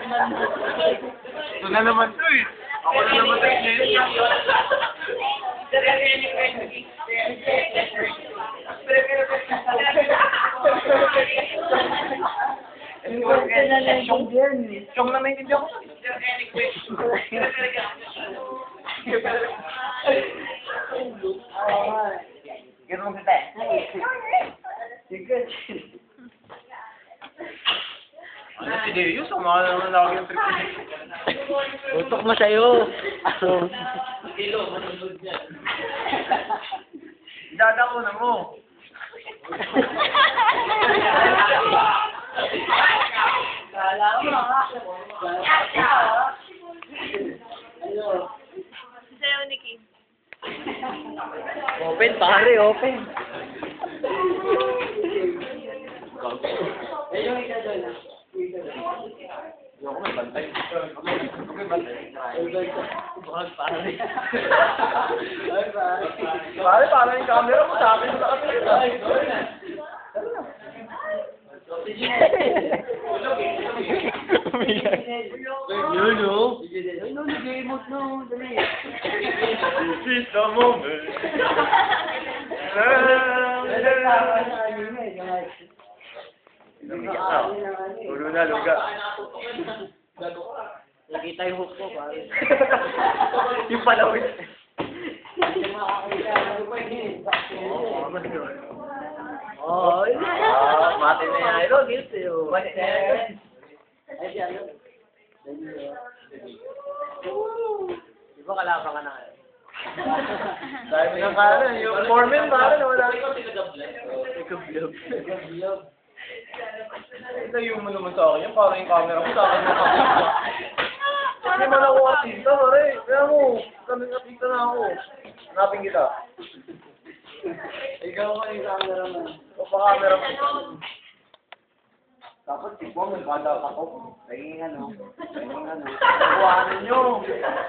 Ito na naman to eh. Ako na naman to eh. Siyong na naintindihan ko. Ganun kita eh. Ano si Deyo? Sama ka naman lagi yung trip. Utok mo sa'yo. Kilo, manunod niya. Dada ko na mo. Kala mo ha. Ano? Sa'yo, Nikki. Open, pare, open. Ayun, ikaw doon. Ayoko may bantay. May bantay. Bukas, pare. Pare, parang yung camera mo sa akin. Yun, no? Ay, no, nag-emote na. Dali. This is the moment. Ulo na, luga. Nakita yung hook ko, pare. Yung palawit. Oo, yun. Mati na yan. Pero, guilty, oh. Ay, siya, ano? Di ba kalaban ka na ngayon? Dahil ng kanan, yung foreman ba? Wala. Ikablog. Itayo mo naman sa akin yan. Parang yung camera mo sa akin nakakita. Hindi man ako kasita, pare. Kaya mo, kami nakita na ako. Hanapin kita. Ikaw ka yung camera mo. O pa camera mo. Dapat tigwang, nagkada ako. Naging ano? Buwanan nyo.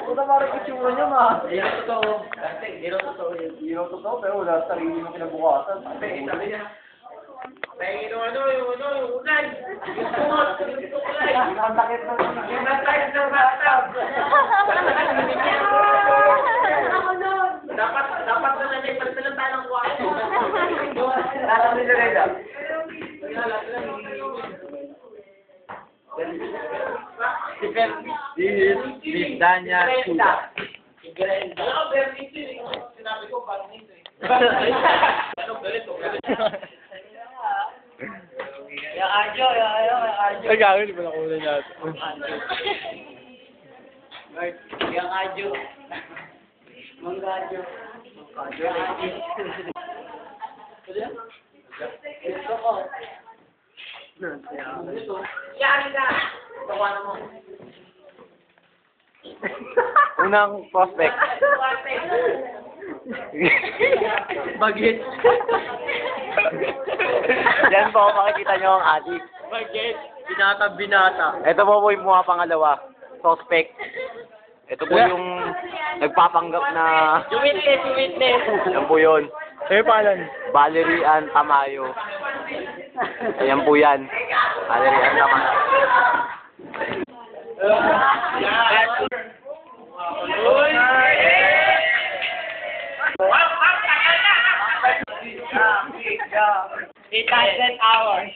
Puta parang itsura nyo, ma. Hindi na totoo. Hindi na totoo yun. Hindi na totoo, pero wala sa sarili mo kinabukasan. Sabi niya. Yung unay. Ang sakit na naman. Yung sakit ng bathtub. Dapat na nanay pagsalan tayo ng kwarto. Lalang ni Loreda. This is Miss Danya Suda. Sinabi ko, parang nito eh. Yung Arjo, yung Arjo. Ay, gagawin, di ba nakunan natin? Yung Arjo. Mang Arjo. Ito ko. Yari ka! Tawanan mo. Unang prospect. Bagit. Yan po, makikita nyo ang adik. Bagit. Binata. Ito po yung mga pangalawa. Suspect. Ito po yung nagpapanggap na... Yung witness. Yan po yun. Sa'yo palan? Valerie Ann Tamayo. Ayan po yan. Valerie Ann Tamayo. It has 10 hours.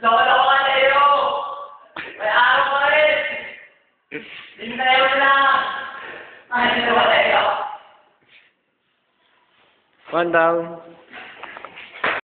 Nawala ko nga sa'yo! May araw ko rin! Hintayin mo lang! Ay, nawala sa'yo! One down.